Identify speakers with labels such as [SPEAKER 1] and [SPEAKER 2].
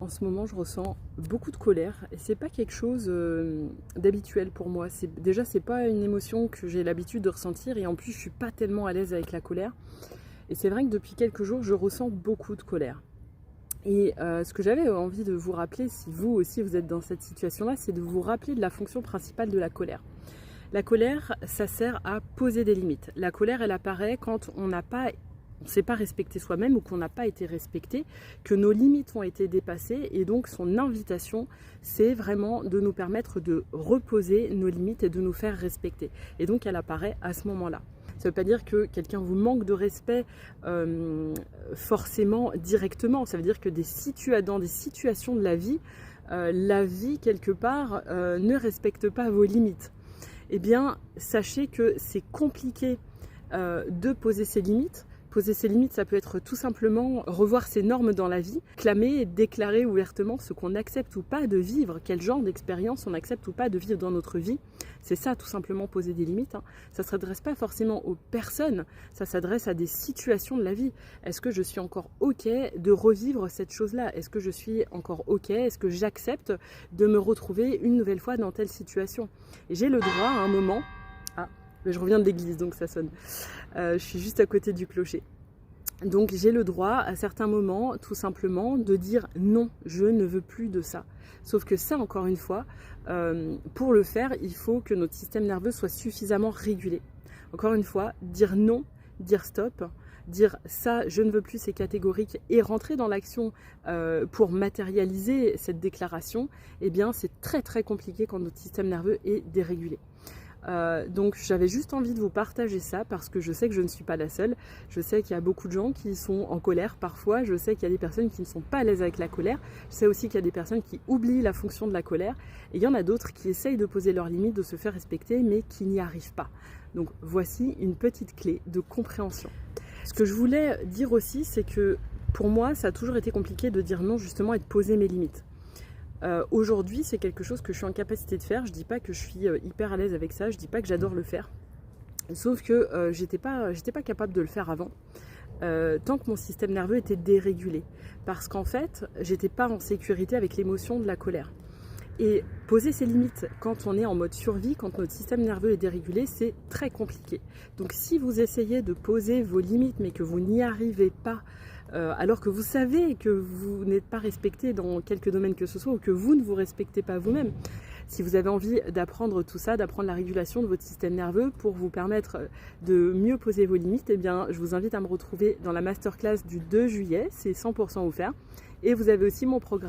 [SPEAKER 1] En ce moment, je ressens beaucoup de colère et c'est pas quelque chose d'habituel pour moi. C'est pas une émotion que j'ai l'habitude de ressentir et en plus, je suis pas tellement à l'aise avec la colère. Et c'est vrai que depuis quelques jours, je ressens beaucoup de colère. Et ce que j'avais envie de vous rappeler, si vous aussi vous êtes dans cette situation-là, c'est de vous rappeler de la fonction principale de la colère. La colère, ça sert à poser des limites. La colère, elle apparaît quand on ne s'est pas respecté soi-même ou qu'on n'a pas été respecté, que nos limites ont été dépassées et donc son invitation, c'est vraiment de nous permettre de reposer nos limites et de nous faire respecter. Et donc elle apparaît à ce moment-là. Ça ne veut pas dire que quelqu'un vous manque de respect forcément directement. Ça veut dire que dans des situations de la vie quelque part ne respecte pas vos limites. Eh bien, sachez que c'est compliqué de poser ses limites. Poser ses limites, ça peut être tout simplement revoir ses normes dans la vie, clamer et déclarer ouvertement ce qu'on accepte ou pas de vivre, quel genre d'expérience on accepte ou pas de vivre dans notre vie. C'est ça, tout simplement, poser des limites. Ça ne s'adresse pas forcément aux personnes, ça s'adresse à des situations de la vie. Est-ce que je suis encore OK de revivre cette chose-là? Est-ce que je suis encore OK? Est-ce que j'accepte de me retrouver une nouvelle fois dans telle situation? Et j'ai le droit à un moment... Mais je reviens de l'église, donc ça sonne. Je suis juste à côté du clocher. Donc j'ai le droit à certains moments, tout simplement, de dire non, je ne veux plus de ça. Sauf que ça, encore une fois, pour le faire, il faut que notre système nerveux soit suffisamment régulé. Encore une fois, dire non, dire stop, dire ça, je ne veux plus, c'est catégorique, et rentrer dans l'action pour matérialiser cette déclaration, eh bien c'est très très compliqué quand notre système nerveux est dérégulé. Donc j'avais juste envie de vous partager ça parce que je sais que je ne suis pas la seule. Je sais qu'il y a beaucoup de gens qui sont en colère parfois. Je sais qu'il y a des personnes qui ne sont pas à l'aise avec la colère. Je sais aussi qu'il y a des personnes qui oublient la fonction de la colère. Et il y en a d'autres qui essayent de poser leurs limites, de se faire respecter, mais qui n'y arrivent pas. Donc voici une petite clé de compréhension. Ce que je voulais dire aussi, c'est que pour moi, ça a toujours été compliqué de dire non justement et de poser mes limites. Aujourd'hui, c'est quelque chose que je suis en capacité de faire. Je dis pas que je suis hyper à l'aise avec ça, je dis pas que j'adore le faire. Sauf que j'étais pas capable de le faire avant, tant que mon système nerveux était dérégulé. Parce qu'en fait, j'étais pas en sécurité avec l'émotion de la colère. Et poser ses limites quand on est en mode survie, quand notre système nerveux est dérégulé, c'est très compliqué. Donc si vous essayez de poser vos limites mais que vous n'y arrivez pas, alors que vous savez que vous n'êtes pas respecté dans quelque domaine que ce soit ou que vous ne vous respectez pas vous-même, si vous avez envie d'apprendre tout ça, d'apprendre la régulation de votre système nerveux pour vous permettre de mieux poser vos limites, eh bien, je vous invite à me retrouver dans la masterclass du 2 juillet, c'est 100% offert. Et vous avez aussi mon programme